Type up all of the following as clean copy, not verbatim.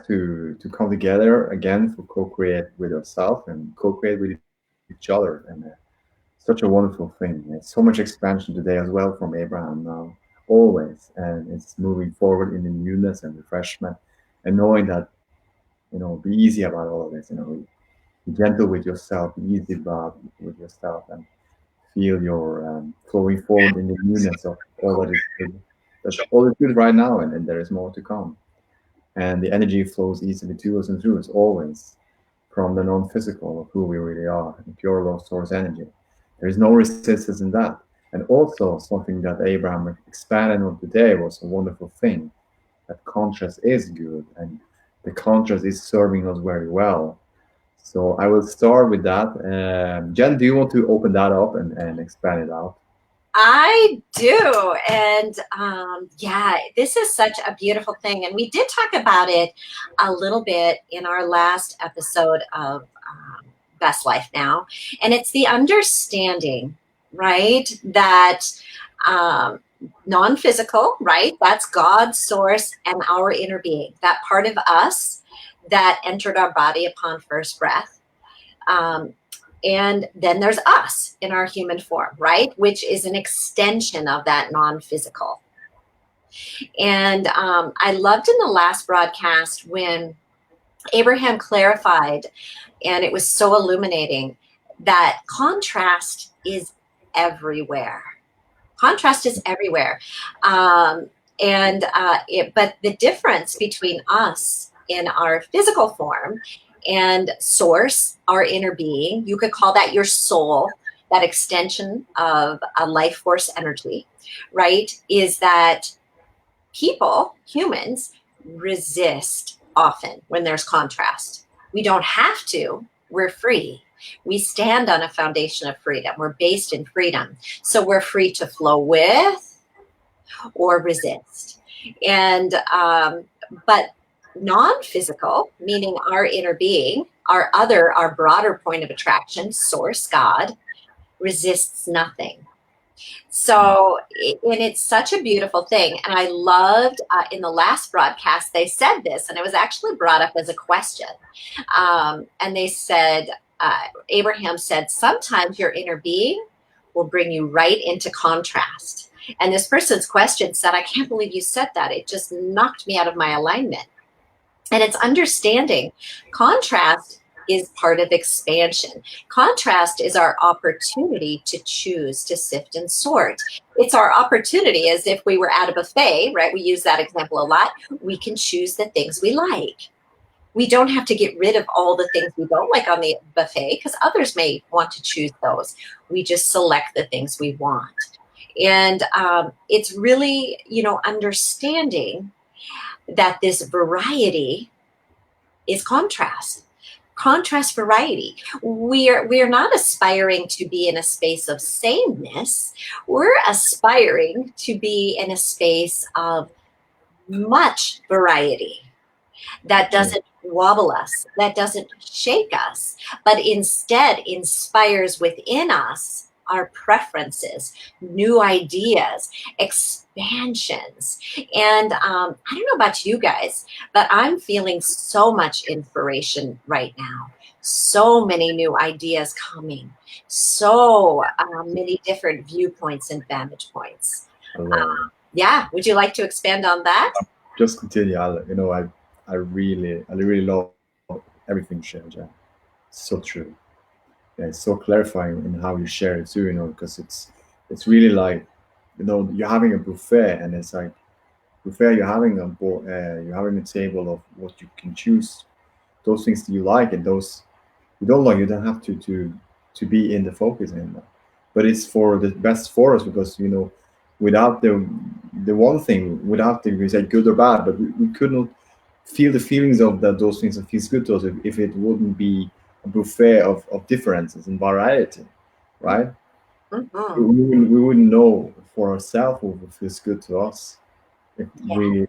to come together again to co-create with yourself and co-create with each other. And such a wonderful thing. It's so much expansion today as well from Abraham now, always. And it's moving forward in the newness and refreshment and knowing that, be easy about all of this, be gentle with yourself, be easy about with yourself and feel your flowing forward in the newness of all that is good. That's all is good right now, and there is more to come. And the energy flows easily to us and through us always from the non-physical of who we really are, the pure raw source energy. There is no resistance in that. And also something that Abraham expanded on today was a wonderful thing, that contrast is good and the contrast is serving us very well. So I will start with that. Jen, do you want to open that up and expand it out? I do. And yeah, this is such a beautiful thing. And we did talk about it a little bit in our last episode of Best Life Now. And it's the understanding, right, that non-physical, right, that's God's source and our inner being, that part of us that entered our body upon first breath. And then there's us in our human form, right? Which is an extension of that non-physical. And I loved in the last broadcast when Abraham clarified, and it was so illuminating, that contrast is everywhere. Contrast is everywhere. But the difference between us in our physical form and source, our inner being, you could call that your soul, that extension of a life force energy, right? Is that people, humans, resist often when there's contrast. We don't have to, we're free. We stand on a foundation of freedom. We're based in freedom. So we're free to flow with or resist. And, but non-physical, meaning our inner being, our broader point of attraction, source, God, resists nothing. So, and it's such a beautiful thing. And I loved in the last broadcast, they said this, and it was actually brought up as a question. And they said, Abraham said, sometimes your inner being will bring you right into contrast. And this person's question said, I can't believe you said that. It just knocked me out of my alignment. And it's understanding contrast is part of expansion. Contrast is our opportunity to choose, to sift and sort. It's our opportunity, as if we were at a buffet, right? We use that example a lot. We can choose the things we like. We don't have to get rid of all the things we don't like on the buffet because others may want to choose those. We just select the things we want. And it's really, understanding that this variety is contrast. Contrast variety. We're not aspiring to be in a space of sameness. We're aspiring to be in a space of much variety that doesn't wobble us, that doesn't shake us, but instead inspires within us our preferences, new ideas, expansions. And I don't know about you guys, but I'm feeling so much inspiration right now. So many new ideas coming, so many different viewpoints and vantage points. Yeah, would you like to expand on that? Just continue. I really love everything you shared, Jen. So true. Yeah, it's so clarifying in how you share it too, because it's really like, you're having a buffet and it's like buffet, you're having a board, you're having a table of what you can choose, those things that you like and those you don't like. You don't have to be in the focus anymore. But it's for the best for us because without the one thing, without the we say good or bad, but we couldn't feel the feelings of those things that feels good to us if it wouldn't be a buffet of differences and variety, right? Mm-hmm. We wouldn't know for ourselves what feels good to us if we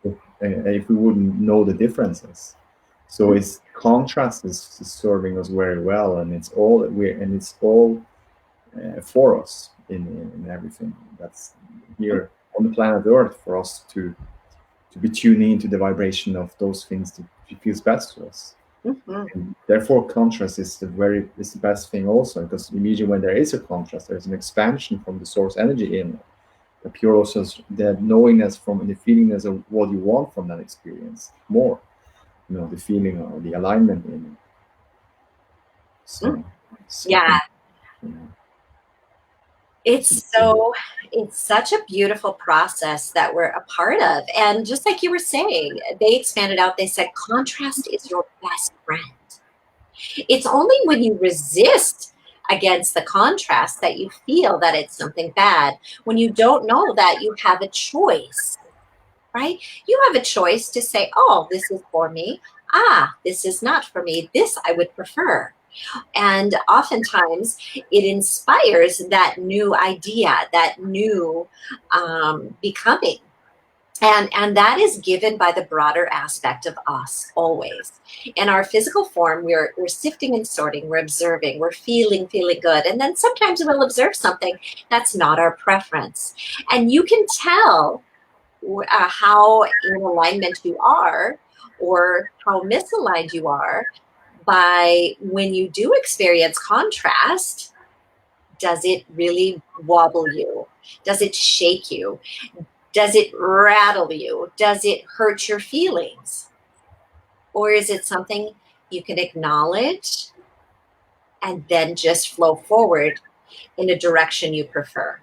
wouldn't know the differences. So it's contrast is serving us very well, and it's all for us in everything that's here on the planet Earth for us to be tuning into the vibration of those things that it feels best to us. Mm-hmm. And therefore, contrast is the best thing also, because immediately when there is a contrast, there's an expansion from the source energy in the pure also the knowingness from the feelingness of what you want from that experience more, the feeling or the alignment in it. So Yeah, something, you know, it's to so, it's such a beautiful process that we're a part of. And just like you were saying, they expanded out, they said, contrast is your best friend. It's only when you resist against the contrast that you feel that it's something bad. When you don't know that, you have a choice, right? You have a choice to say, oh, this is for me. Ah, this is not for me. This I would prefer. And oftentimes it inspires that new idea, that new becoming. And that is given by the broader aspect of us always. In our physical form, we're sifting and sorting, we're observing, we're feeling good. And then sometimes we'll observe something that's not our preference. And you can tell how in alignment you are or how misaligned you are by when you do experience contrast. Does it really wobble you? Does it shake you? Does it rattle you? Does it hurt your feelings? Or is it something you can acknowledge and then just flow forward in a direction you prefer?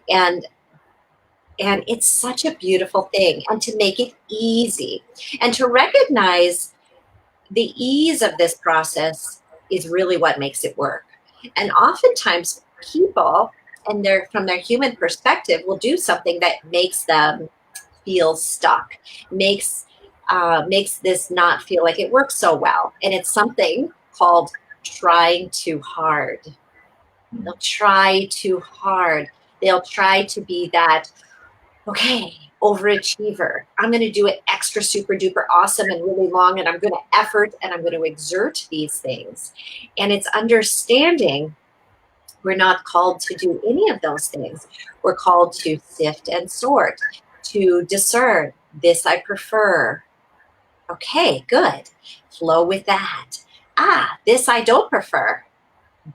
And and it's such a beautiful thing. And to make it easy and to recognize the ease of this process is really what makes it work. And oftentimes people, and they're from their human perspective, will do something that makes them feel stuck, makes this not feel like it works so well. And it's something called trying too hard. They'll try too hard. They'll try to be that, okay, overachiever. I'm going to do it extra super duper awesome and really long, and I'm going to effort and I'm going to exert these things. And it's understanding we're not called to do any of those things. We're called to sift and sort, to discern. This I prefer. Okay, good. Flow with that. Ah, this I don't prefer,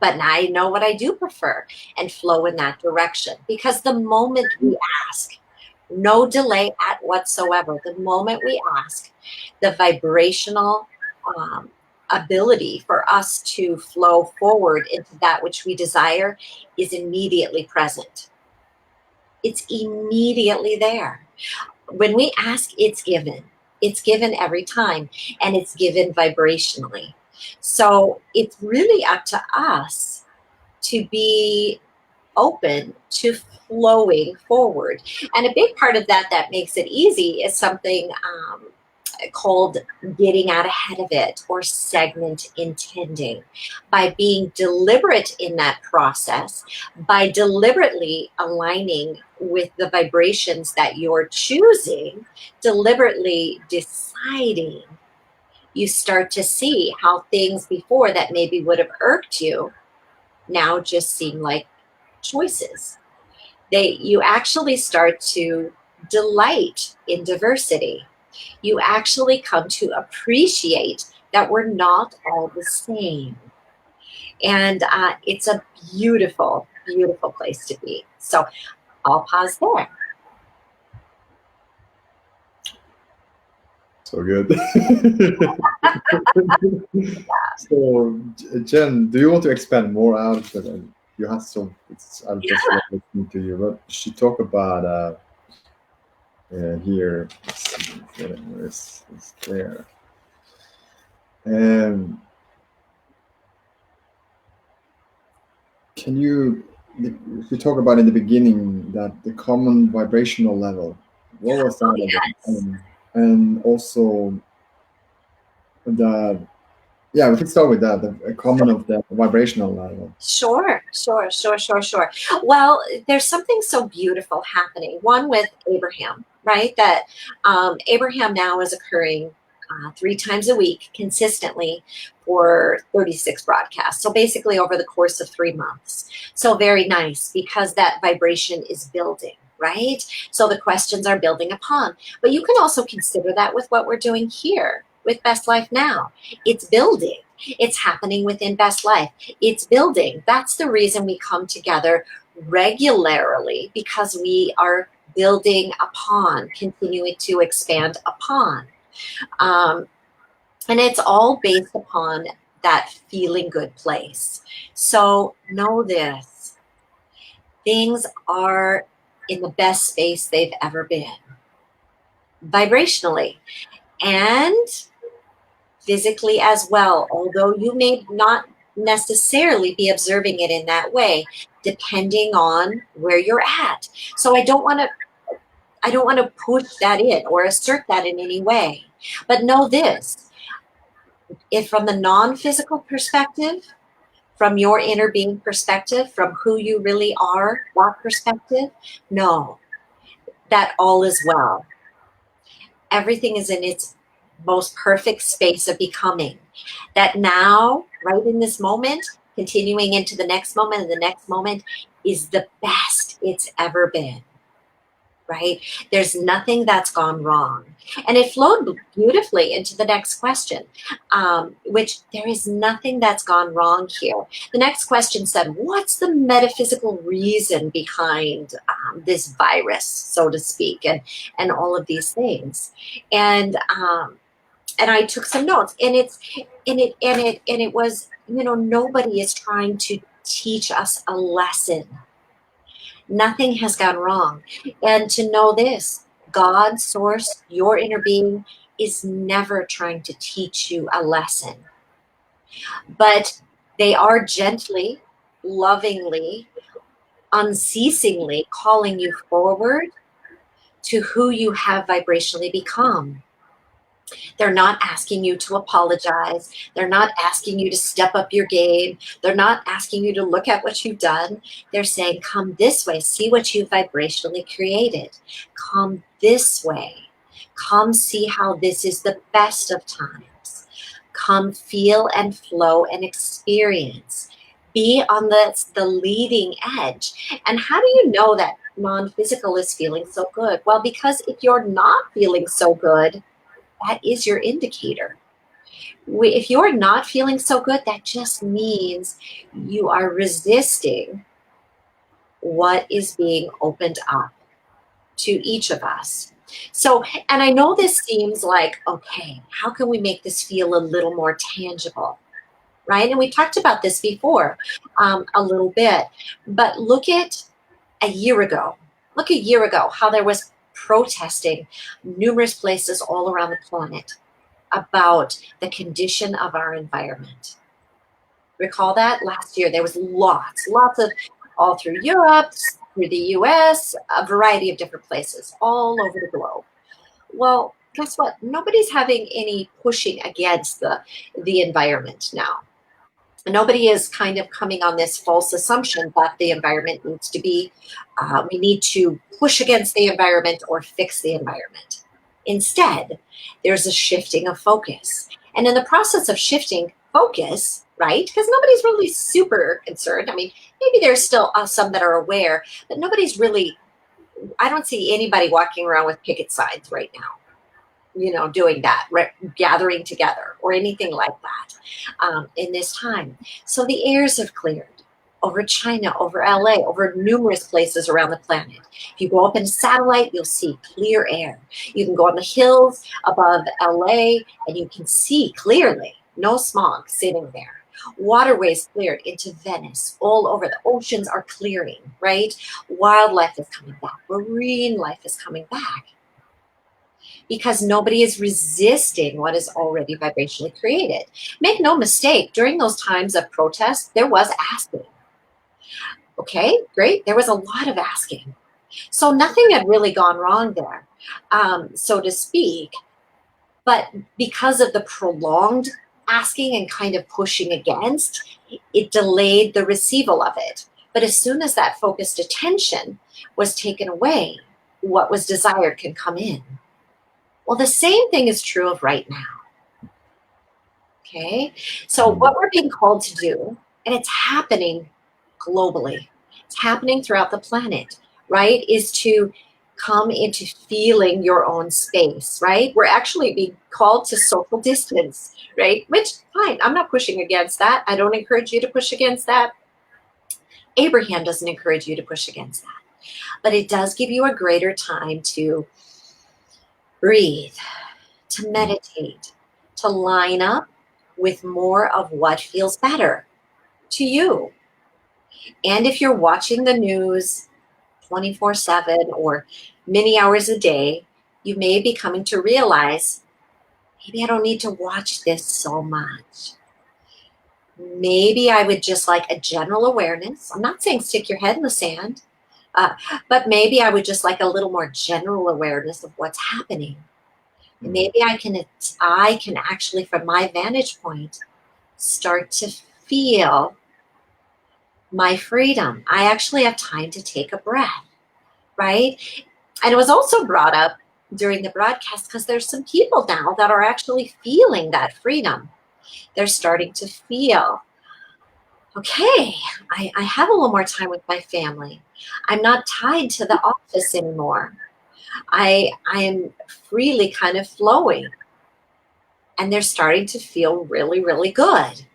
but now I know what I do prefer, and flow in that direction. Because the moment we ask, no delay at whatsoever, the moment we ask, the vibrational um, ability for us to flow forward into that which we desire is immediately present. It's immediately there. When we ask, it's given. It's given every time, and it's given vibrationally. So it's really up to us to be open to flowing forward. And a big part of that that makes it easy is something called getting out ahead of it, or segment intending. By being deliberate in that process, by deliberately aligning with the vibrations that you're choosing, deliberately deciding, you start to see how things before that maybe would have irked you now just seem like choices. You actually start to delight in diversity. You actually come to appreciate that we're not all the same. And it's a beautiful, beautiful place to be. So I'll pause there. so good. So, Jen, do you want to expand more out of it? And you have some. I just Yeah, love listening to you. But she talk about here. Let's see, where is there? Um, can you? You talk about in the beginning that the common vibrational level. What was that oh, again? yes. And also the yeah, we can start with that. The common of the vibrational level. Sure. Well, there's something so beautiful happening. One with Abraham, right? That Abraham now is occurring 3 times a week consistently for 36 broadcasts. So basically over the course of 3 months. So very nice, because that vibration is building, right? So the questions are building upon. But you can also consider that with what we're doing here. with Best Life Now. It's building. It's happening within Best Life. It's building. That's the reason we come together regularly, because we are building upon, continuing to expand upon. Um, and it's all based upon that feeling good place. So know this: things are in the best space they've ever been, vibrationally and physically as well, although you may not necessarily be observing it in that way, depending on where you're at. So I don't want to push that in or assert that in any way. But know this: if from the non-physical perspective, from your inner being perspective, from who you really are, that perspective, know that all is well. Everything is in its most perfect space of becoming. That now, right in this moment, continuing into the next moment and the next moment, is the best it's ever been. Right? There's nothing that's gone wrong. And it flowed beautifully into the next question, which there is nothing that's gone wrong here. The next question said, what's the metaphysical reason behind this virus, so to speak, and all of these things? And I took some notes, and it was, nobody is trying to teach us a lesson. Nothing has gone wrong. And to know this: God, source, your inner being is never trying to teach you a lesson. But they are gently, lovingly, unceasingly calling you forward to who you have vibrationally become. They're not asking you to apologize. They're not asking you to step up your game. They're not asking you to look at what you've done. They're saying, come this way. See what you vibrationally created. Come this way. Come see how this is the best of times. Come feel and flow and experience. Be on the leading edge. And how do you know that non-physical is feeling so good? Well, because if you're not feeling so good, that is your indicator. If you're not feeling so good, that just means you are resisting what is being opened up to each of us. So, and I know this seems like, okay, how can we make this feel a little more tangible? Right? And we talked about this before a little bit, but look at a year ago. Look a year ago how there was protesting numerous places all around the planet about the condition of our environment. Recall that last year there was lots of, all through Europe, through the US, a variety of different places all over the globe. Well, guess what? Nobody's having any pushing against the environment now. Nobody is kind of coming on this false assumption that the environment needs to be, we need to push against the environment or fix the environment. Instead, there's a shifting of focus. And in the process of shifting focus, right, because nobody's really super concerned. I mean, maybe there's still some that are aware, but nobody's really, I don't see anybody walking around with picket signs right now, doing that, gathering together or anything like that in this time. So the airs have cleared over China, over LA, over numerous places around the planet. If you go up in a satellite, you'll see clear air. You can go on the hills above LA and you can see clearly, no smog sitting there. Waterways cleared into Venice, all over. The oceans are clearing, right? Wildlife is coming back. Marine life is coming back, because nobody is resisting what is already vibrationally created. Make no mistake, during those times of protest, there was asking. Okay, great. There was a lot of asking. So nothing had really gone wrong there, so to speak. But because of the prolonged asking and kind of pushing against, it delayed the receival of it. But as soon as that focused attention was taken away, what was desired can come in. Well, the same thing is true of right now. Okay, so what we're being called to do, and it's happening globally, it's happening throughout the planet, right, is to come into feeling your own space, right? We're actually being called to social distance, right? Which, fine, I'm not pushing against that. I don't encourage you to push against that. Abraham doesn't encourage you to push against that. But it does give you a greater time to breathe, to meditate, to line up with more of what feels better to you. And if you're watching the news 24/7 or many hours a day, you may be coming to realize maybe I don't need to watch this so much. Maybe I would just like a general awareness. I'm not saying stick your head in the sand, uh, but maybe I would just like a little more general awareness of what's happening. And maybe I can actually, from my vantage point, start to feel my freedom. I actually have time to take a breath, right? And it was also brought up during the broadcast because there's some people now that are actually feeling that freedom. They're starting to feel, okay, I have a little more time with my family. I'm not tied to the office anymore. I am freely kind of flowing. And they're starting to feel really, really good.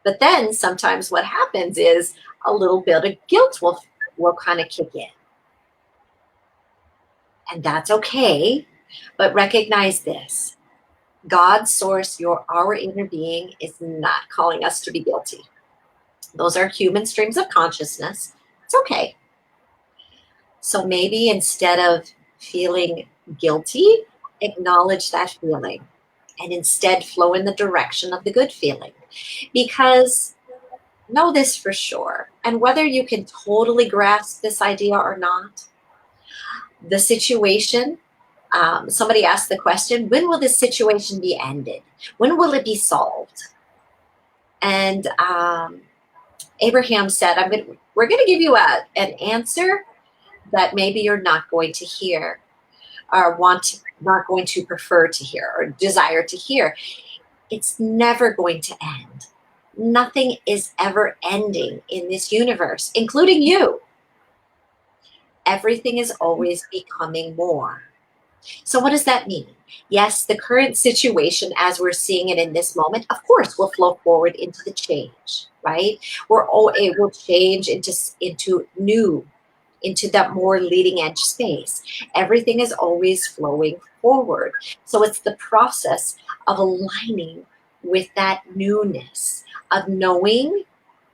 But then sometimes what happens is a little bit of guilt will kind of kick in. And that's okay. But recognize this. God's source, our inner being, is not calling us to be guilty. Those are human streams of consciousness. It's okay. So maybe instead of feeling guilty, acknowledge that feeling and instead flow in the direction of the good feeling. Because know this for sure, and whether you can totally grasp this idea or not, the situation, somebody asked the question, when will this situation be ended? When will it be solved? And Abraham said, we're going to give you an answer that maybe you're not going to hear or not going to prefer to hear or desire to hear. It's never going to end. Nothing is ever ending in this universe, including you. Everything is always becoming more. So what does that mean? Yes, the current situation as we're seeing it in this moment, of course, will flow forward into the change, right? It will change into new, into that more leading edge space. Everything is always flowing forward. So it's the process of aligning with that newness, of knowing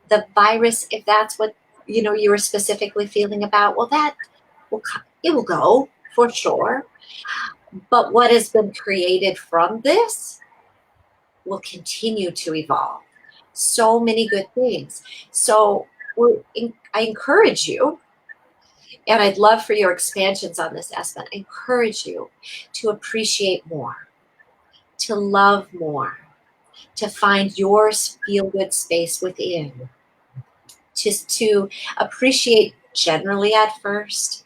the virus, if that's what you were specifically feeling about. Well, it will go for sure. But what has been created from this will continue to evolve. So many good things. So I encourage you, and I'd love for your expansions on this, Espen. I encourage you to appreciate more, to love more, to find your feel-good space within, just to appreciate generally at first,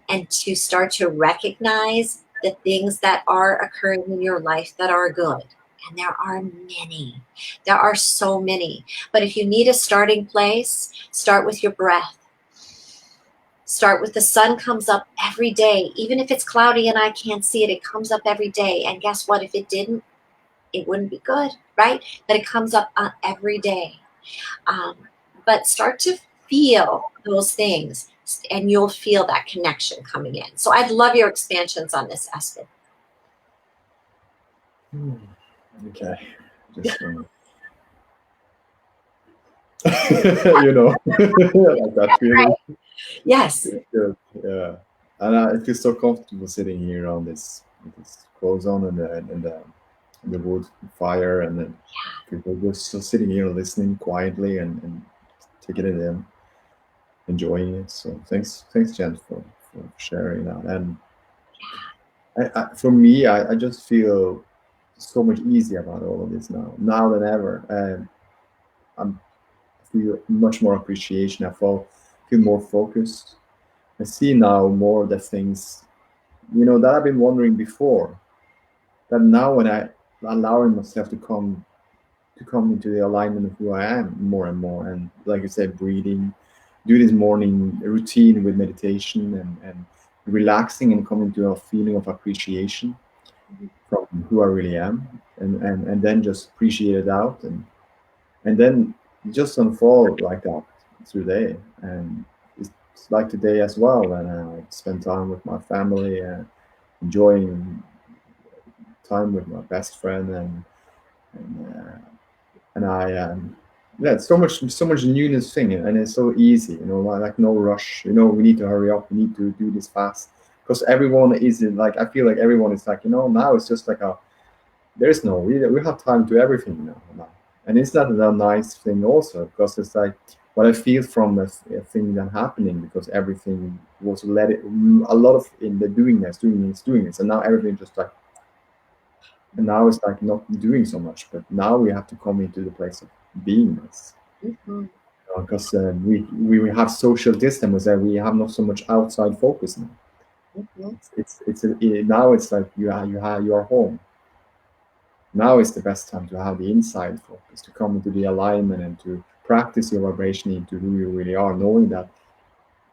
and to start to recognize the things that are occurring in your life that are good. And there are many. There are so many. But if you need a starting place, start with your breath. Start with the sun comes up every day. Even if it's cloudy and I can't see it, it comes up every day. And guess what? If it didn't, it wouldn't be good, right? But it comes up every day. But start to feel those things and you'll feel that connection coming in. So I'd love your expansions on this, Espen. Okay. Just like that feeling. Right. Yes. Good. Yeah. And I feel so comfortable sitting here on this with this clothes on and the wood fire, and then people just sitting here listening quietly and taking it in, enjoying it. So thanks, Jen, for sharing that. And for me, I just feel so much easier about all of this now than ever. And I feel much more appreciation. Feel more focused. I see now more of the things, that I've been wondering before. That now when I allowing myself to come into the alignment of who I am more and more, and like you said, breathing, do this morning routine with meditation and relaxing and coming to a feeling of appreciation from who I really am, and then just appreciate it out, and then just unfold like that through the day. And it's like today as well, and I spend time with my family, enjoying time with my best friend, and I yeah, it's so much newness thing, and it's so easy, like no rush. We need to hurry up. We need to do this fast because everyone is like, I feel like everyone is like, now it's just like a there's no we have time to everything now. And it's not a nice thing also because it's like what I feel from the thing that happening, because everything was let it a lot of in the doing this, and now everything just like, and now it's like not doing so much, but now we have to come into the place of beingness, Mm-hmm. because we have social distance that we have not so much outside focus now. Mm-hmm. Now it's like you are home. Now is the best time to have the inside focus, to come into the alignment and to practice your vibration into who you really are, knowing that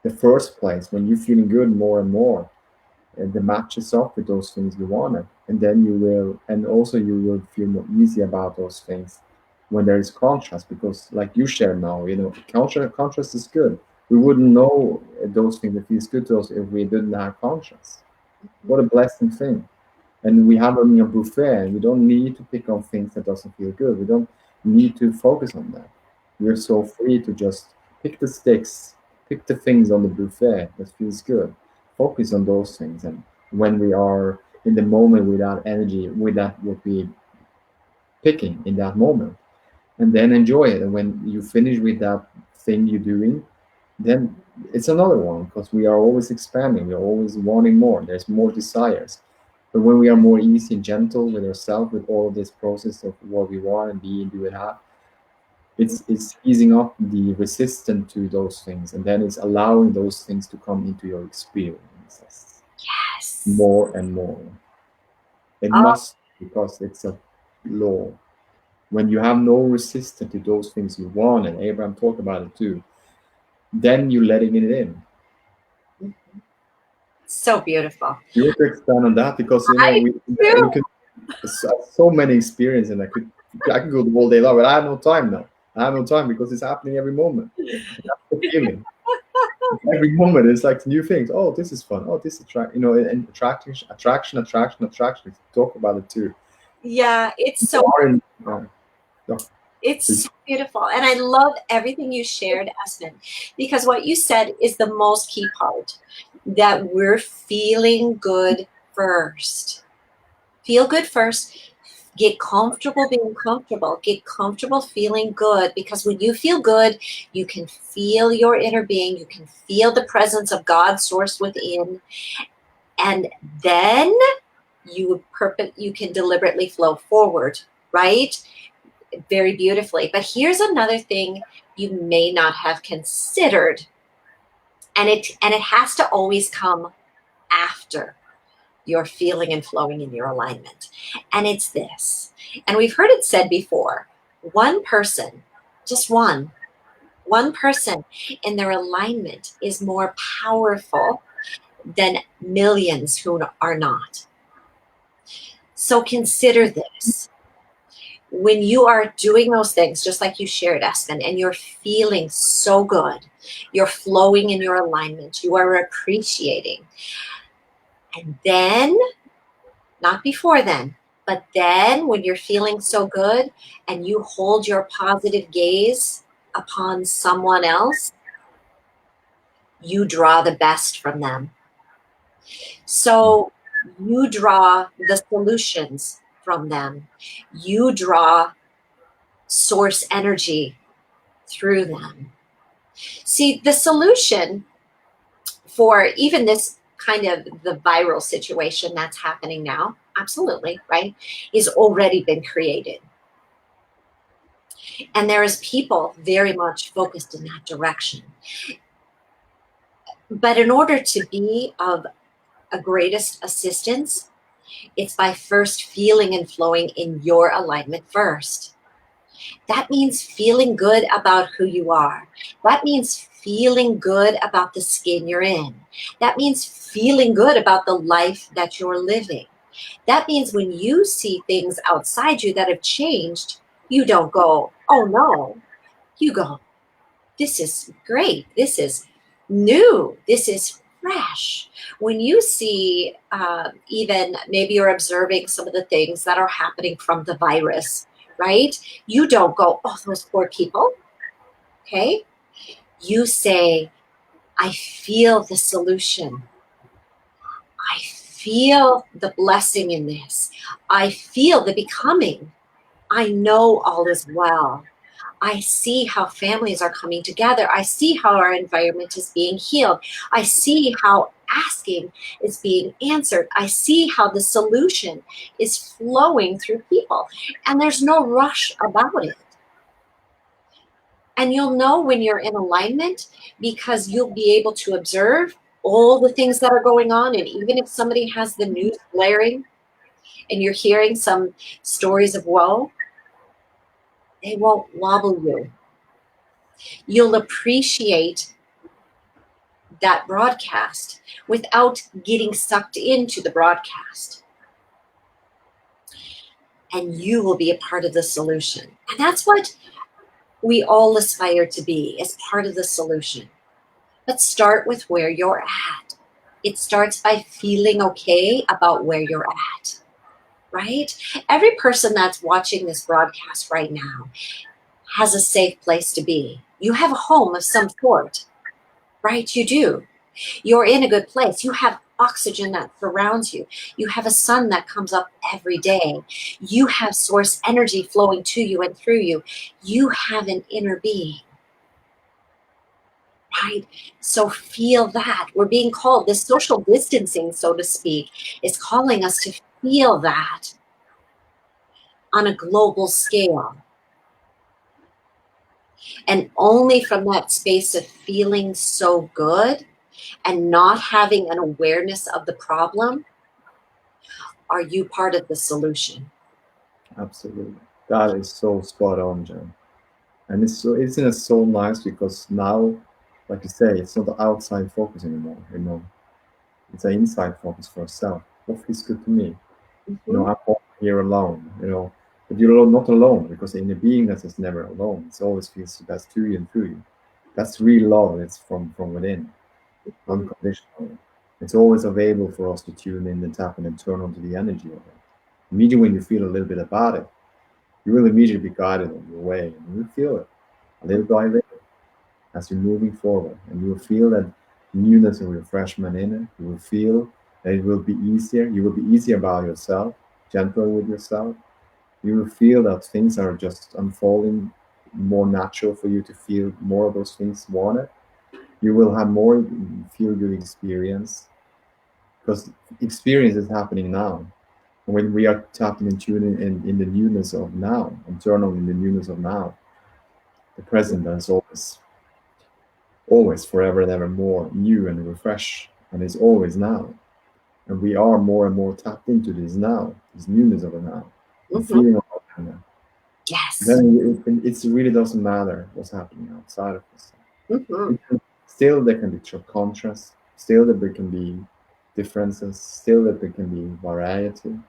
the first place when you're feeling good more and more, and the matches up with those things you wanted, and then you will, and also you will feel more easy about those things when there is contrast, because like you share now, contrast is good. We wouldn't know those things that feels good to us if we didn't have contrast. What a blessing thing. And we have only a buffet, and we don't need to pick on things that doesn't feel good. We don't need to focus on that. We're so free to just pick the sticks, pick the things on the buffet that feels good, focus on those things. And when we are in the moment with that energy, with that what we picking in that moment, and then enjoy it. And when you finish with that thing you're doing, then it's another one, because we are always expanding, we're always wanting more, there's more desires. But when we are more easy and gentle with ourselves, with all of this process of what we want and be and do and have, it's easing up the resistance to those things, and then it's allowing those things to come into your experiences Yes. more and more. It Oh, must, because it's a law. When you have no resistance to those things you want, and Abraham talked about it too, then you're letting it in. so beautiful. You want to expand on that, because I we do. could so many experiences, and I could go the whole day long, but I have no time now. I have no time because it's happening every moment. That's the feeling. Every moment it's like new things. Oh, this is fun. Oh, this attract. And attraction. Talk about it too. Yeah, You are in. No, it's please. so beautiful. And I love everything you shared, Espen, because what you said is the most key part, that we're feeling good first. Feel good first. Get comfortable being comfortable. Get comfortable feeling good, because when you feel good, you can feel your inner being. You can feel the presence of God source within. And then you can deliberately flow forward, right? Very beautifully. But here's another thing you may not have considered, and it has to always come after you're feeling and flowing in your alignment. And it's this. And we've heard it said before, one person, just one person in their alignment is more powerful than millions who are not. So consider this. When you are doing those things, just like you shared, Espen, and you're feeling so good, you're flowing in your alignment, you are appreciating. And then, not before then, but then when you're feeling so good and you hold your positive gaze upon someone else, you draw the best from them. So you draw the solutions from them. You draw source energy through them. See, the solution for even this kind of the viral situation that's happening now, absolutely, right, is already been created. And there is people very much focused in that direction. But in order to be of a greatest assistance, it's by first feeling and flowing in your alignment first. That means feeling good about who you are. That means feeling good about the skin you're in. That means feeling good about the life that you're living. That means when you see things outside you that have changed, you don't go, oh no. You go, this is great. This is new. This is fresh. When you see, even maybe you're observing some of the things that are happening from the virus, right? You don't go, oh, those poor people. Okay. You say, I feel the solution. I feel the blessing in this. I feel the becoming. I know all is well. I see how families are coming together. I see how our environment is being healed. I see how asking is being answered. I see how the solution is flowing through people. And there's no rush about it. And you'll know when you're in alignment because you'll be able to observe all the things that are going on. And even if somebody has the news blaring and you're hearing some stories of woe, they won't wobble you. You'll appreciate that broadcast without getting sucked into the broadcast. And you will be a part of the solution. And that's what we all aspire to be, as part of the solution. But start with where you're at. It starts by feeling okay about where you're at, right? Every person that's watching this broadcast right now has a safe place to be. You have a home of some sort, right? You do. You're in a good place. You have oxygen that surrounds you. You have a sun that comes up every day. You have source energy flowing to you and through you. You have an inner being, right? So feel that. We're being called, this social distancing, so to speak, is calling us to feel that on a global scale. And only from that space of feeling so good and not having an awareness of the problem are you part of the solution. Absolutely. That is so spot on, Jen. And it's so, isn't it so nice because now, like you say, it's not the outside focus anymore, you know. It's an inside focus for yourself. What feels good to me? You know, Mhm. I'm all here alone, you know. But you're not alone because in the beingness is never alone. It always feels the best to you and through you. That's real love. It's from within, Mhm. unconditional. It's always available for us to tune in and tap in and turn onto the energy of it. Immediately when you feel a little bit about it, you will immediately be guided on your way and you feel it a little by little as you're moving forward. And you will feel that newness and refreshment in it. You will feel that it will be easier. You will be easier about yourself, gentle with yourself. You will feel that things are just unfolding more natural for you to feel more of those things wanted. You will have more feel good experience because experience is happening now. When we are tapping and tuning in the newness of now, internal in the newness of now, the present is always forever and ever more new and refresh and is always now. And we are more and more tapped into this now, this newness of it now, and Mhm. feeling of it now. Yes. Then it really doesn't matter what's happening outside of us. Mhm. Still there can be contrast, still that there can be differences, still that there can be variety,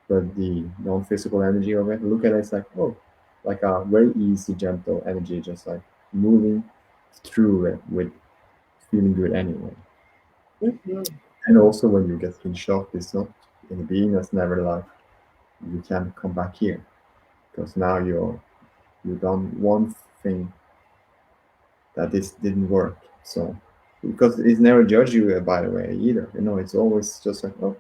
but the non-physical energy of it, look at it, it's like, oh, like a very easy, gentle energy, just like moving through it with feeling good anyway. Mhm. And also when you get in shock, it's not in the being that's never like you can't come back here because now you've done one thing that this didn't work. So because it's never judge you by the way either. You know, it's always just like, oh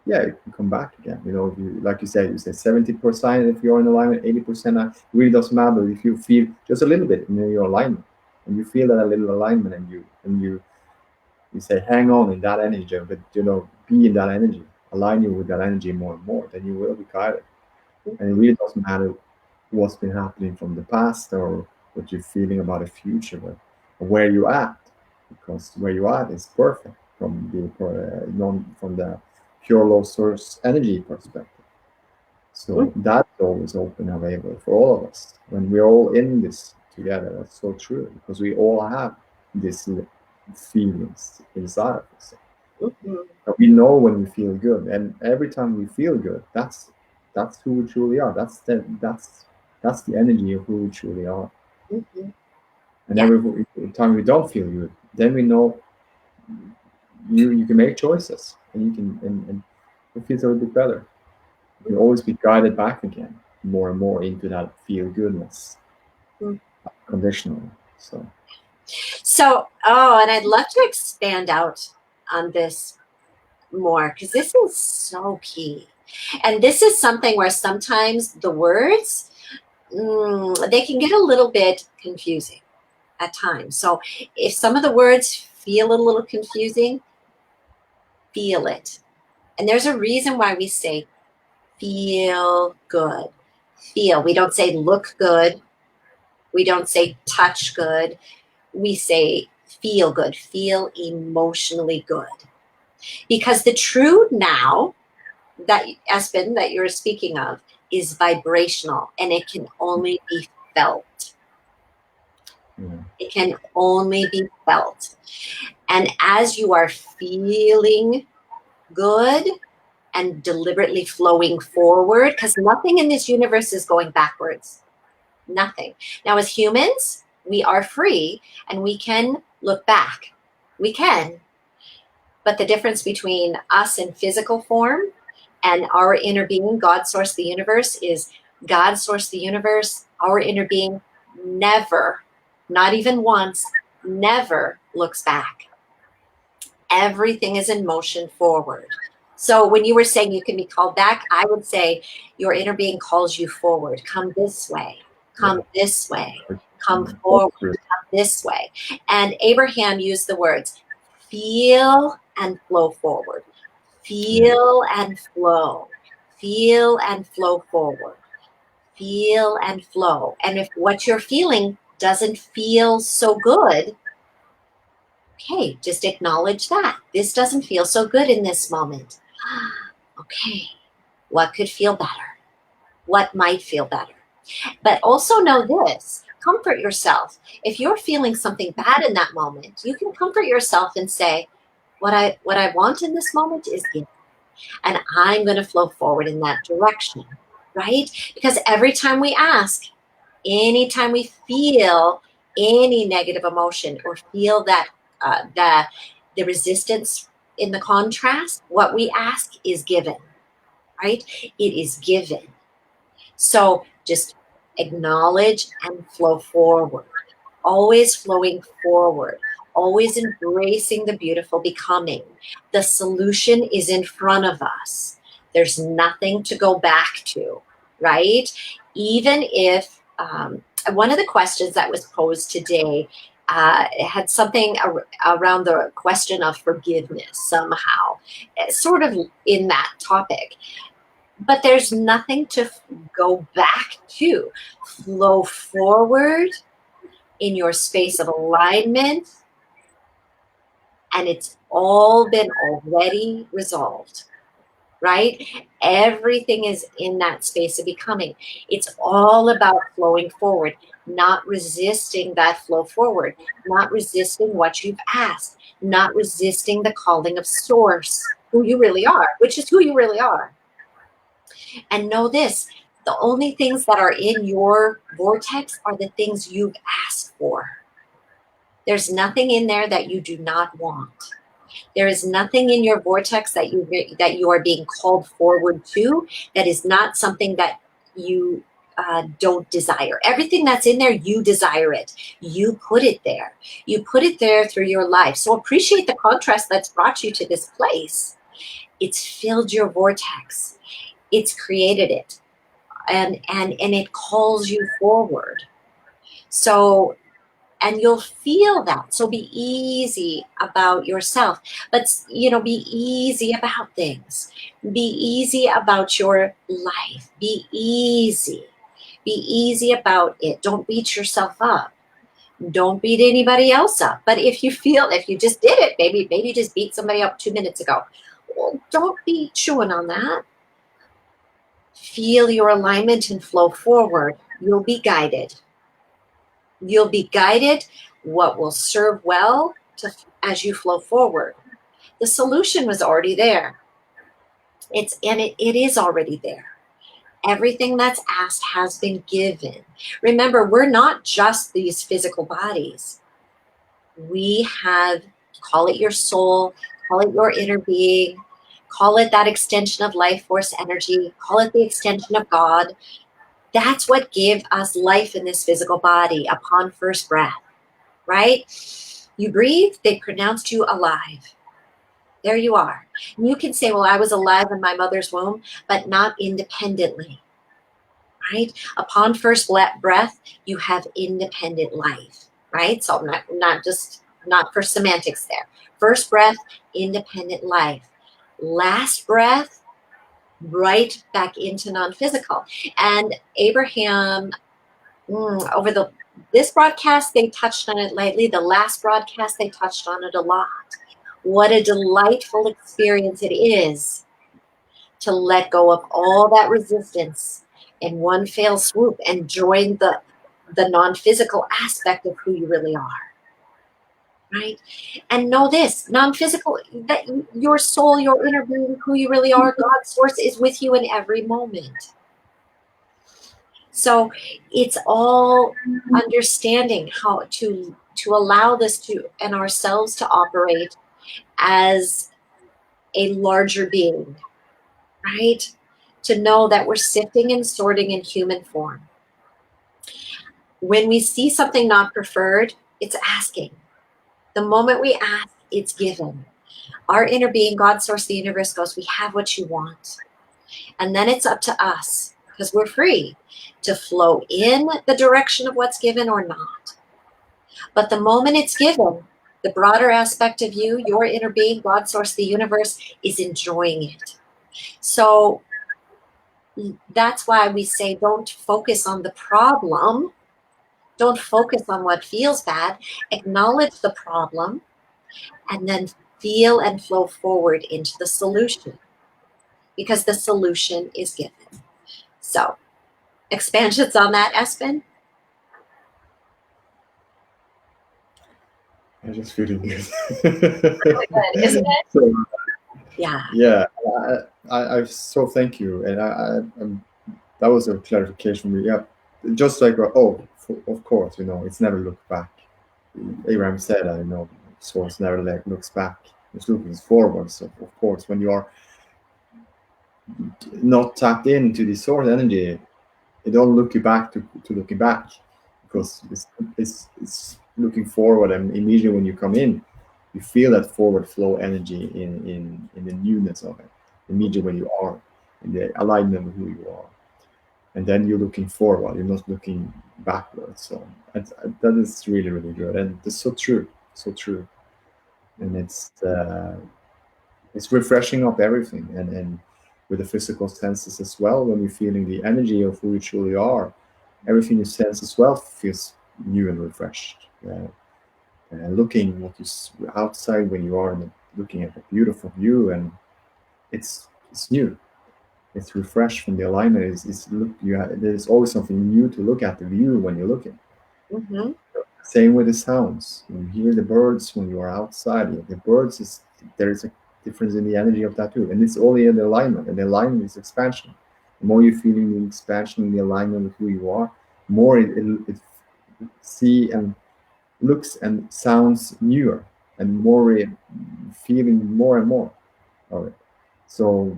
yeah, you can come back again. You know, if you like you say 70% if you're in alignment, 80% it really doesn't matter if you feel just a little bit in your alignment and you feel that a little alignment and you say hang on in that energy, but you know, be in that energy, align you with that energy more and more, then you will be guided. And it Mhm. really doesn't matter what's been happening from the past or what you're feeling about the future, but where you at, because where you at is perfect from the non from the pure low source energy perspective. So Mhm. that's always open and available for all of us when we're all in this together. That's so true because we all have. these feelings inside of us. Mhm. But we know when we feel good, and every time we feel good, that's who we truly are. That's the energy of who we truly are. Mhm. And Yeah. every time we don't feel good, then we know you can make choices, and you can and it feels a little bit better. You can always be guided back again, more and more into that feel goodness, Mhm. conditionally. So So, oh, and I'd love to expand out on this more because this is so key. And this is something where sometimes the words, they can get a little bit confusing at times. So if some of the words feel a little confusing, feel it. And there's a reason why we say feel good. Feel. We don't say look good. We don't say touch good. We say feel good. Feel emotionally good. Because the true now that Espen that you're speaking of is vibrational and it can only be felt. yeah, It can only be felt. And as you are feeling good and deliberately flowing forward, because nothing in this universe is going backwards. Nothing. Now, as humans, we are free and we can look back. We can. But the difference between us in physical form and our inner being, God source the universe, is God source the universe, our inner being never, not even once, never looks back. Everything is in motion forward. So when you were saying you can be called back, I would say your inner being calls you forward. Come this way. yeah, Come this way. Come yeah. forward. Come this way. And Abraham used the words feel and flow forward. Yeah. Feel and flow. Feel and flow forward. Feel and flow. And if what you're feeling doesn't feel so good, okay, just acknowledge that. This doesn't feel so good in this moment. Okay, what could feel better? What might feel better? But also know this, comfort yourself. If you're feeling something bad in that moment, you can comfort yourself and say, what I want in this moment is good. And I'm going to flow forward in that direction, right? Because every time we ask, anytime we feel any negative emotion or feel that the resistance in the contrast, what we ask is given, right? It is given. So just acknowledge and flow forward, always flowing forward, always embracing the beautiful becoming. The solution is in front of us. There's nothing to go back to, right? Even if one of the questions that was posed today had something around the question of forgiveness somehow, sort of in that topic. But there's nothing to go back to. Flow forward in your space of alignment, and it's all been already resolved, right? Everything is in that space of becoming. It's all about flowing forward, not resisting that flow forward, not resisting what you've asked, not resisting the calling of source, who you really are, which is who you really are. And know this, the only things that are in your vortex are the things you've asked for. There's nothing in there that you do not want. There is nothing in your vortex that you are being called forward to that is not something that you don't desire. Everything that's in there, you desire it. You put it there. You put it there through your life. So appreciate the contrast that's brought you to this place. It's filled your vortex. It's created it. And it calls you forward. So, and you'll feel that. So be easy about yourself, but be easy about things. Be easy about your life. Be easy about it. Don't beat yourself up. Don't beat anybody else up. But if you just did it, maybe just beat somebody up 2 minutes ago, well, don't be chewing on that. Feel your alignment and flow forward. You'll be guided. You'll be guided what will serve well as you flow forward. The solution was already there. It is already there. Everything that's asked has been given. Remember, we're not just these physical bodies. We have, call it your soul, call it your inner being, call it that extension of life force energy, call it the extension of God. That's what gave us life in this physical body upon first breath, right? You breathe, they pronounced you alive. There you are. And you can say, well, I was alive in my mother's womb, but not independently, right? Upon first breath, you have independent life, right? So not for semantics there. First breath, independent life. Last breath, right back into non-physical. And Abraham, over this broadcast, they touched on it lightly. The last broadcast, they touched on it a lot. What a delightful experience it is to let go of all that resistance in one fell swoop and join the non-physical aspect of who you really are, right? And know this, non-physical, that your soul, your inner being, who you really are, God's source is with you in every moment. So it's all understanding how to allow this to and ourselves to operate as a larger being, right? To know that we're sifting and sorting in human form. When we see something not preferred, it's asking. The moment we ask, it's given. Our inner being, God, source, the universe goes, we have what you want. And then it's up to us, because we're free to flow in the direction of what's given or not. But the moment it's given, the broader aspect of you, your inner being, God, source, the universe, is enjoying it. So that's why we say don't focus on the problem. Don't focus on what feels bad. Acknowledge the problem and then feel and flow forward into the solution, because the solution is given. So, expansions on that, Espen? I'm just feeling good. Good, isn't it? So, Yeah. yeah, I so thank you, and that was a clarification for me. Yeah, just like of course, it's never look back. Abraham said, source never looks back; it's looking forward. So of course, when you are not tapped into the source energy, it don't look you back to looking back, because it's looking forward, and immediately when you come in, you feel that forward flow energy in the newness of it. Immediately when you are in the alignment with who you are, and then you're looking forward. You're not looking backwards. So that is really really good, and it's so true, so true, and it's refreshing up everything, and with the physical senses as well. When you're feeling the energy of who you truly are, everything you sense as well feels new and refreshed. Looking what you outside when you are looking at a beautiful view, and it's new. It's refreshed from the alignment. There's always something new to look at the view when you're looking. Mm-hmm. Same with the sounds. You hear the birds when you are outside. The birds there's a difference in the energy of that too, and it's only in the alignment. And the alignment is expansion. The more you're feeling the expansion in the alignment with who you are, more it see and looks and sounds newer, and more feeling more and more of it. So,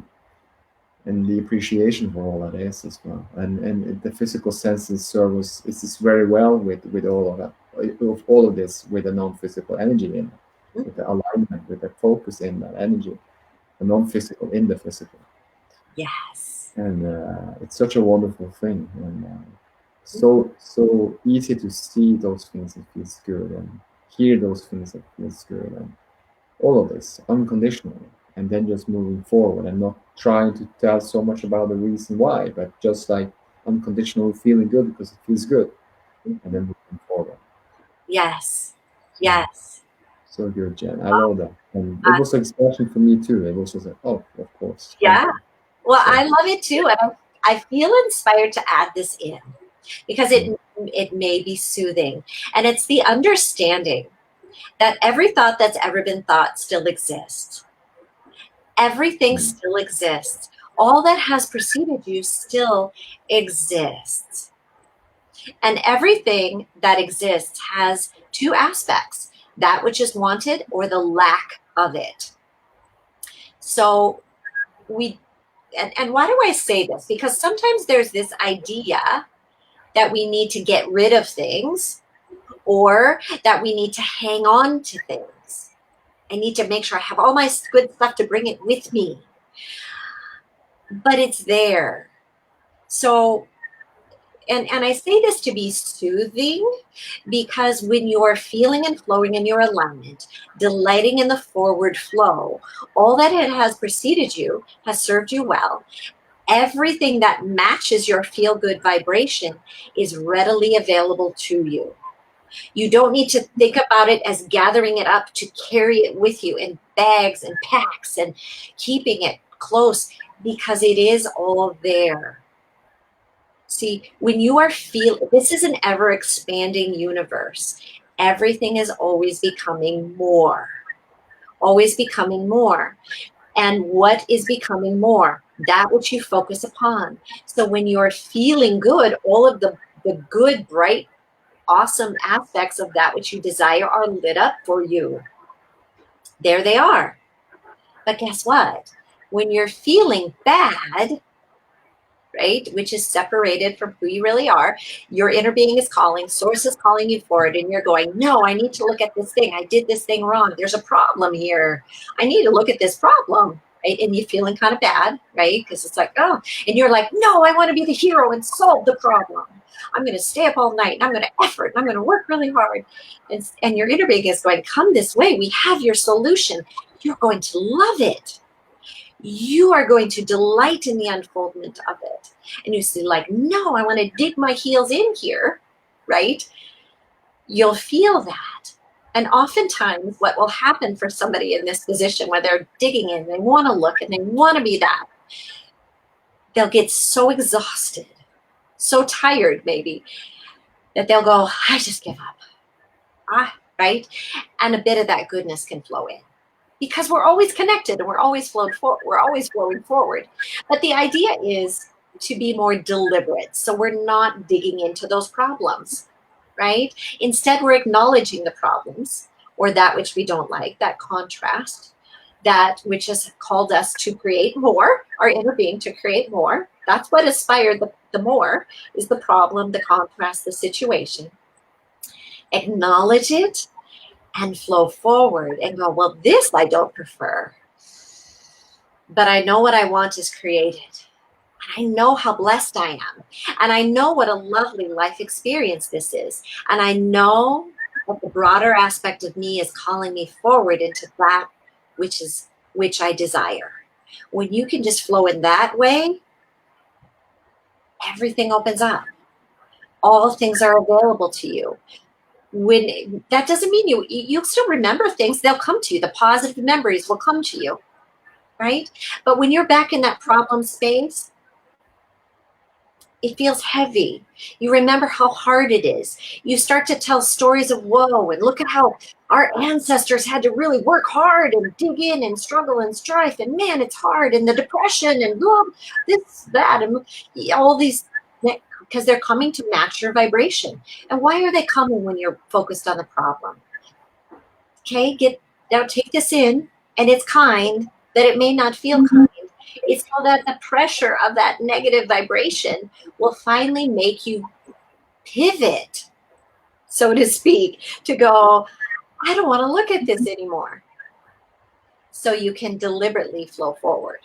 and the appreciation for all that is as well, and the physical senses serve is very well with all of that, of all of this, with the non-physical energy in it, with the alignment, with the focus in that energy, the non-physical in the physical. Yes. And it's such a wonderful thing, and so easy to see those things that feels good, and hear those things that feels good, and all of this unconditionally, and then just moving forward and not trying to tell so much about the reason why, but just like unconditionally feeling good because it feels good, and then moving forward. Yes. So, Yes. so good, Jen. I love that, and it was an expression for me too. It was just like, oh, of course, thank Yeah. you. Well, So I love it too. And I feel inspired to add this in. because it may be soothing. And it's the understanding that every thought that's ever been thought still exists. Everything still exists. All that has preceded you still exists. And everything that exists has two aspects: that which is wanted or the lack of it. So and why do I say this? Because sometimes there's this idea that we need to get rid of things, or that we need to hang on to things. I need to make sure I have all my good stuff to bring it with me. But it's there. So, and I say this to be soothing, because when you're feeling and flowing in your alignment, delighting in the forward flow, all that it has preceded you has served you well. Everything that matches your feel-good vibration is readily available to you. You don't need to think about it as gathering it up to carry it with you in bags and packs and keeping it close, because it is all there. See, when you are this is an ever expanding universe. Everything is always becoming more, always becoming more. And what is becoming more? That which you focus upon. So when you're feeling good, all of the good, bright, awesome aspects of that which you desire are lit up for you. There they are. But guess what? When you're feeling bad, right, which is separated from who you really are, your inner being is calling, source is calling you forward, and you're going, no, I need to look at this thing. I did this thing wrong. There's a problem here. I need to look at this problem, right? And you're feeling kind of bad, right? Because it's like, oh, and you're like, no, I want to be the hero and solve the problem. I'm going to stay up all night, and I'm going to effort, and I'm going to work really hard. And your inner being is going, come this way. We have your solution. You're going to love it. You are going to delight in the unfoldment of it. And you see, like, no, I want to dig my heels in here, right? You'll feel that. And oftentimes what will happen for somebody in this position where they're digging in, they want to look and they want to be that, they'll get so exhausted, so tired maybe, that they'll go, I just give up. Right? And a bit of that goodness can flow in. Because we're always connected and we're always flowing forward. But the idea is to be more deliberate. So we're not digging into those problems, right? Instead, we're acknowledging the problems, or that which we don't like, that contrast, that which has called us to create more, our inner being to create more. That's what inspired the more, is the problem, the contrast, the situation. Acknowledge it and flow forward and go, well, this I don't prefer, but I know what I want is created. And I know how blessed I am. And I know what a lovely life experience this is. And I know that the broader aspect of me is calling me forward into that which I desire. When you can just flow in that way, everything opens up. All things are available to you. When that doesn't mean you'll still remember things, they'll come to you. The positive memories will come to you, right? But when you're back in that problem space, it feels heavy. You remember how hard it is. You start to tell stories of woe and look at how our ancestors had to really work hard and dig in and struggle and strife, and man, it's hard, and the depression and this, that, and all these, because they're coming to match your vibration. And why are they coming when you're focused on the problem? Okay, now take this in, and it's kind, that it may not feel kind. It's so that the pressure of that negative vibration will finally make you pivot, so to speak, to go, I don't want to look at this anymore. So you can deliberately flow forward.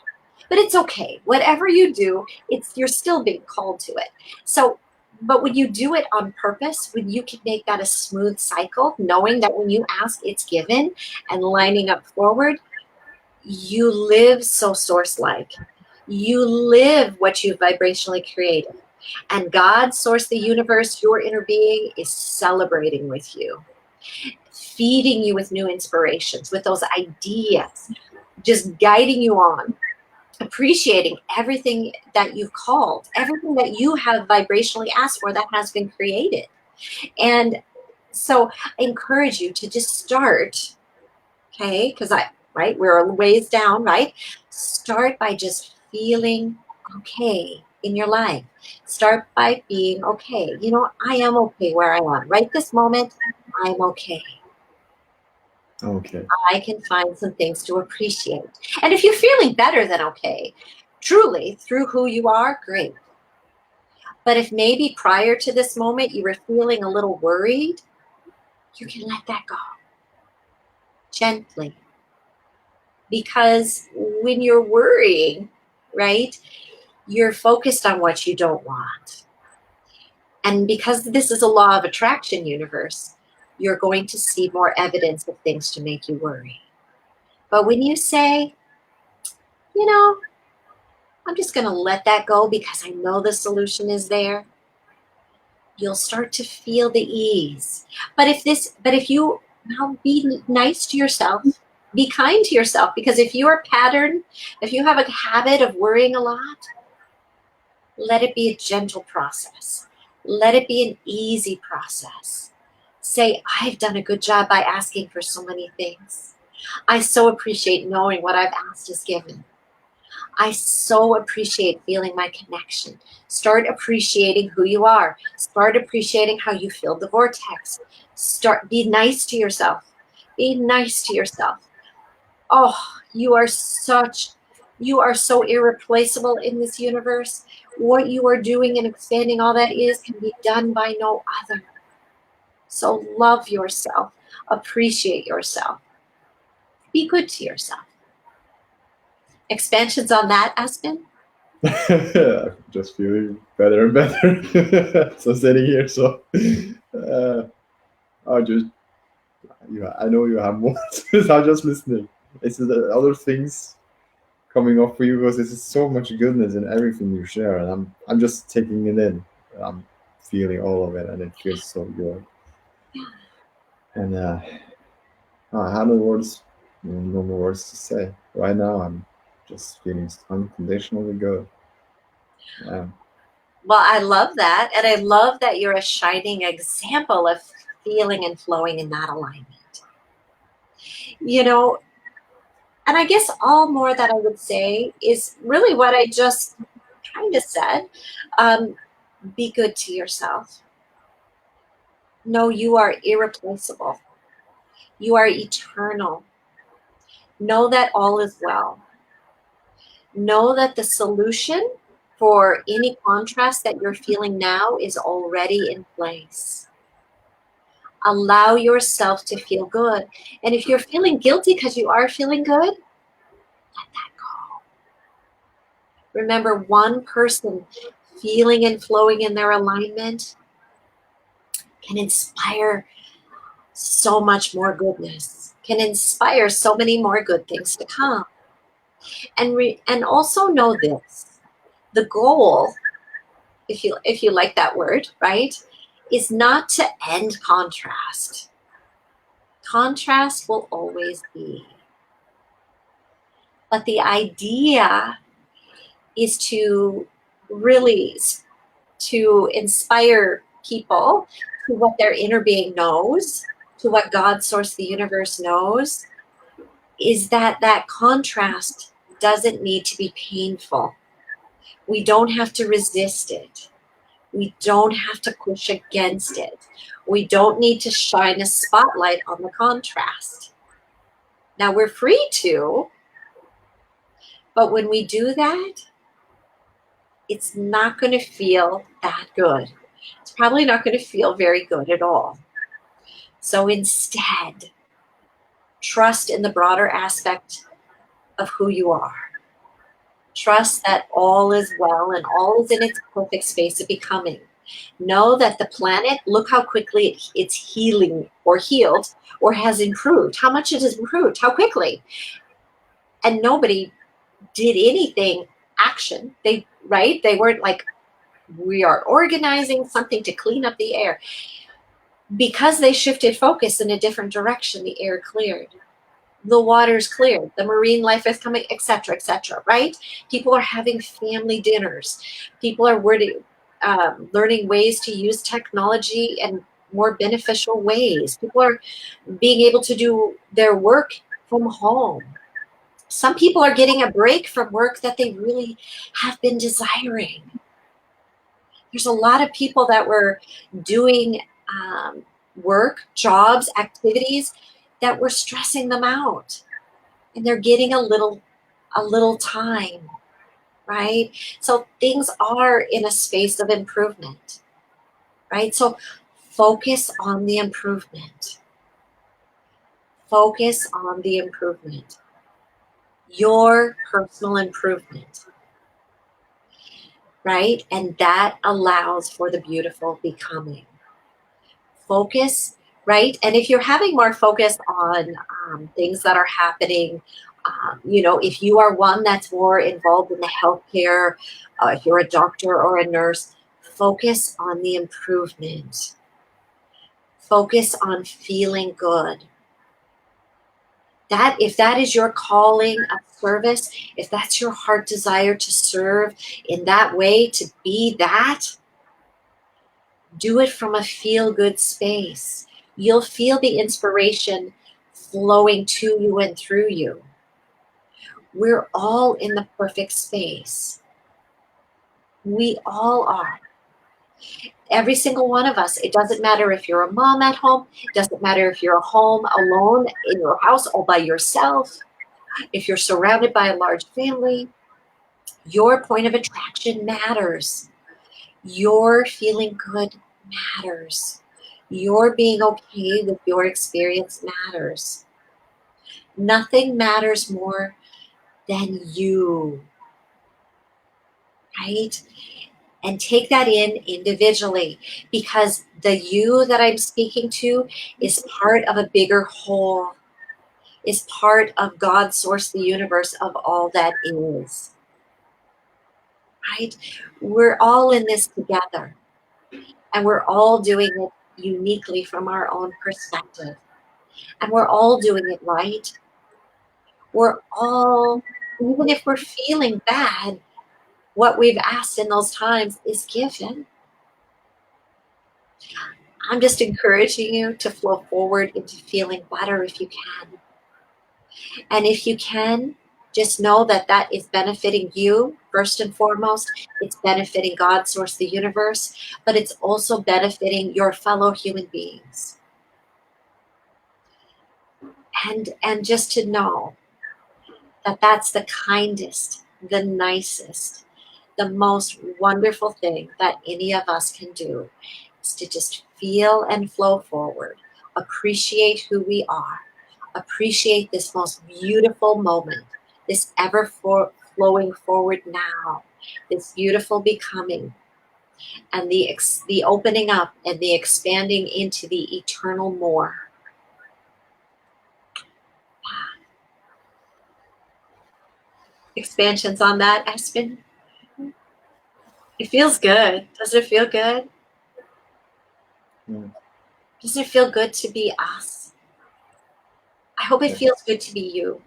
But it's okay. Whatever you do, you're still being called to it. So, but when you do it on purpose, when you can make that a smooth cycle, knowing that when you ask, it's given, and lining up forward, you live so source-like. You live what you've vibrationally created. And God, source, the universe, your inner being is celebrating with you, feeding you with new inspirations, with those ideas, just guiding you on, appreciating everything that you've called, everything that you have vibrationally asked for that has been created. And so I encourage you to just start, okay? Because right, we're a ways down, right? Start by just feeling okay in your life. Start by being okay. You know, I am okay where I am. Right this moment, I'm okay. Okay. I can find some things to appreciate. And if you're feeling better than okay, truly through who you are, great. But if maybe prior to this moment you were feeling a little worried, you can let that go gently. Because when you're worrying, right, you're focused on what you don't want. And because this is a law of attraction universe, you're going to see more evidence of things to make you worry. But when you say, you know, I'm just going to let that go because I know the solution is there, you'll start to feel the ease. But if you now be nice to yourself, be kind to yourself, because if you are patterned, if you have a habit of worrying a lot, let it be a gentle process. Let it be an easy process. Say, I've done a good job by asking for so many things. I so appreciate knowing what I've asked is given. I so appreciate feeling my connection. Start appreciating who you are. Start appreciating how you filled the vortex. Be nice to yourself. Be nice to yourself. Oh, you are so irreplaceable in this universe. What you are doing and expanding all that is can be done by no other. So love yourself. Appreciate yourself. Be good to yourself. Expansions on that, Espen? Just feeling better and better. So sitting here, so I just I know you have more. So I'm just listening. It's the other things coming up for you because there's so much goodness in everything you share, and I'm just taking it in. I'm feeling all of it, and it feels so good. And I have no words, no more words to say. Right now, I'm just feeling unconditionally good. Yeah. Well, I love that. And I love that you're a shining example of feeling and flowing in that alignment. You know, and I guess all more that I would say is really what I just kind of said. Um, be good to yourself. Know you are irreplaceable. You are eternal. Know that all is well. Know that the solution for any contrast that you're feeling now is already in place. Allow yourself to feel good. And if you're feeling guilty because you are feeling good, let that go. Remember, one person feeling and flowing in their alignment can inspire so much more goodness, can inspire so many more good things to come. And also know this, the goal, if you like that word, right, is not to end contrast. Contrast will always be. But the idea is to really to inspire people to what their inner being knows, to what God, source, the universe knows, is that that contrast doesn't need to be painful. We don't have to resist it. We don't have to push against it. We don't need to shine a spotlight on the contrast. Now we're free to, but when we do that, it's not going to feel that good. It's probably not going to feel very good at all. So instead, trust in the broader aspect of who you are. Trust that all is well and all is in its perfect space of becoming. Know that the planet, look how quickly it's healing or healed or has improved, how much it has improved, how quickly. And nobody did anything action. They weren't like, we are organizing something to clean up the air. Because they shifted focus in a different direction, the air cleared. the water's cleared, the marine life is coming, etc., right? People are having family dinners. People are learning ways to use technology in more beneficial ways. People are being able to do their work from home. Some people are getting a break from work that they really have been desiring. There's a lot of people that were doing work, jobs, activities that were stressing them out, and they're getting a little time, right? So things are in a space of improvement, right? So focus on the improvement. Focus on the improvement. Your personal improvement, right? And that allows for the beautiful becoming. Focus, right? And if you're having more focus on things that are happening, if you are one that's more involved in the healthcare, if you're a doctor or a nurse, focus on the improvement. Focus on feeling good. That if that is your calling of service, if that's your heart desire to serve in that way, to be that, do it from a feel-good space. You'll feel the inspiration flowing to you and through you. We're all in the perfect space. We all are. Every single one of us. It doesn't matter if you're a mom at home. It doesn't matter if you're home alone in your house all by yourself. If you're surrounded by a large family, your point of attraction matters. Your feeling good matters. Your being okay with your experience matters. Nothing matters more than you, right? And take that in individually, because the you that I'm speaking to is part of a bigger whole, is part of God, source, the universe, of all that is, right? We're all in this together, and we're all doing it uniquely from our own perspective, and we're all doing it right. We're all, even if we're feeling bad, what we've asked in those times is given. I'm just encouraging you to flow forward into feeling better if you can. And if you can, just know that that is benefiting you first and foremost. It's benefiting God, source, the universe, but it's also benefiting your fellow human beings. And just to know that that's the kindest, the nicest, the most wonderful thing that any of us can do, is to just feel and flow forward, appreciate who we are, appreciate this most beautiful moment, this flowing forward now, this beautiful becoming, and the opening up and the expanding into the eternal more. Expansions on that, Espen? It feels good. Does it feel good? Yeah. Does it feel good to be us? I hope it Yes. feels good to be you.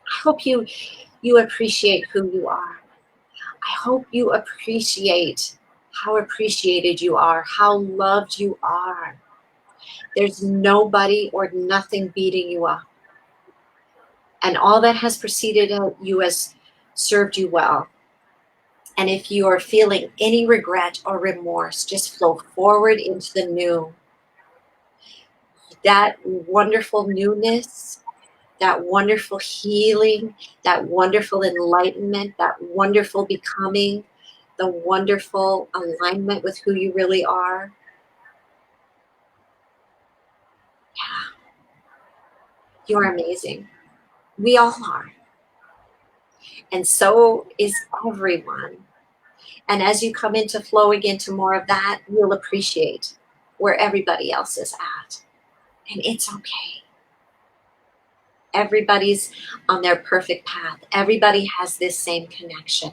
I hope you appreciate who you are. I hope you appreciate how appreciated you are, how loved you are. There's nobody or nothing beating you up. And all that has preceded you has served you well. And if you are feeling any regret or remorse, just flow forward into the new. That wonderful newness, that wonderful healing, that wonderful enlightenment, that wonderful becoming, the wonderful alignment with who you really are. Yeah, you're amazing. We all are. And so is everyone. And as you come into flowing into more of that, you'll appreciate where everybody else is at. And it's okay. Everybody's on their perfect path. Everybody has this same connection.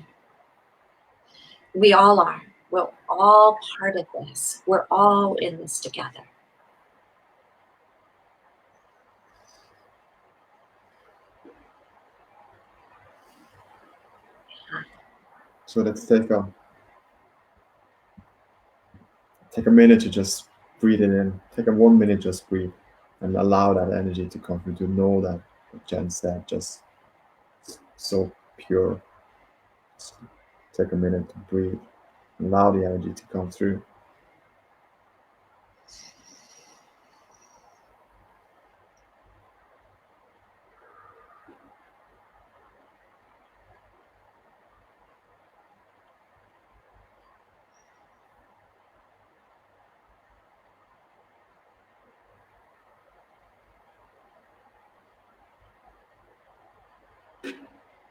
We all are. We're all part of this. We're all in this together. So let's take a minute to just breathe it in. Take a 1 minute, just breathe, and allow that energy to come through. To know that what Jen said, just so pure. Just take a minute to breathe. Allow the energy to come through.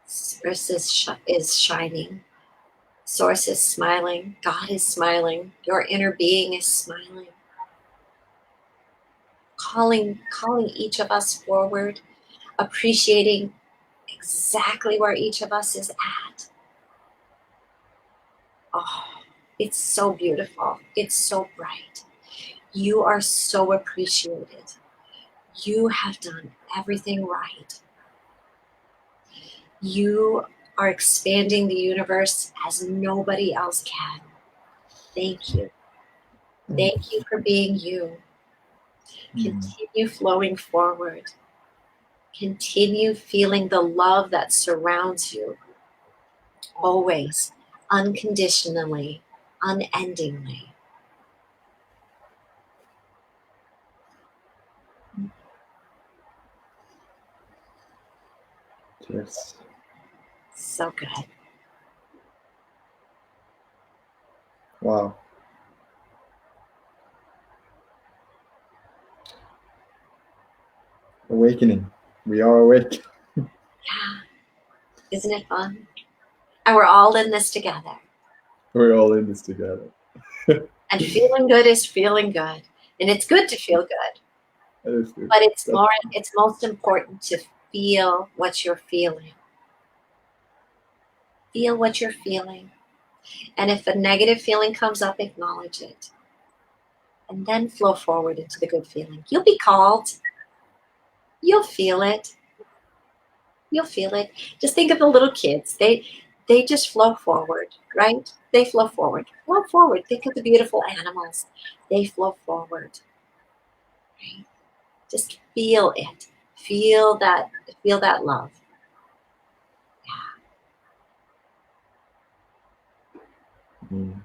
Source is shining. Source is smiling. God is smiling. Your inner being is smiling. Calling each of us forward, appreciating exactly where each of us is at. Oh, it's so beautiful. It's so bright. You are so appreciated. You have done everything right. You are expanding the universe as nobody else can. Thank you. Thank you for being you. Continue flowing forward. Continue feeling the love that surrounds you always, unconditionally, unendingly. Cheers. So good. Wow. Awakening. We are awake. Yeah. Isn't it fun? And we're all in this together. We're all in this together. And feeling good is feeling good. And it's good to feel good. But it's most important to feel what you're feeling. Feel what you're feeling. And if a negative feeling comes up, acknowledge it. And then flow forward into the good feeling. You'll be called. You'll feel it. You'll feel it. Just think of the little kids. They just flow forward, right? They flow forward. Flow forward. Think of the beautiful animals. They flow forward. Right? Just feel it. Feel that love. Mm.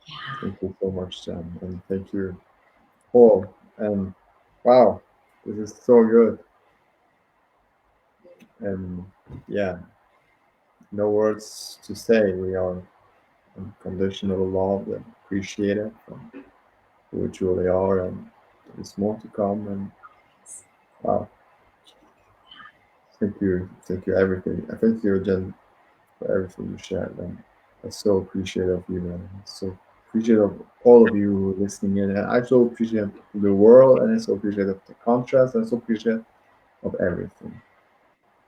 Yeah. Thank you so much, Jen. And thank you all. And wow, this is so good. And yeah, no words to say. We are unconditional love and appreciate it from who we truly are, and there's more to come. And wow, thank you, everything. I thank you, Jen, for everything you shared. And I so appreciate of you, and so appreciate of all of you who are listening in. And I so appreciate the world, and I so appreciate of the contrast, and I so appreciate of everything.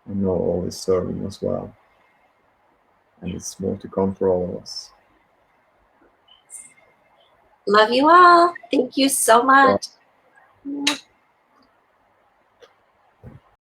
I know all is serving as well, and it's more to come for all of us. Love you all. Thank you so much.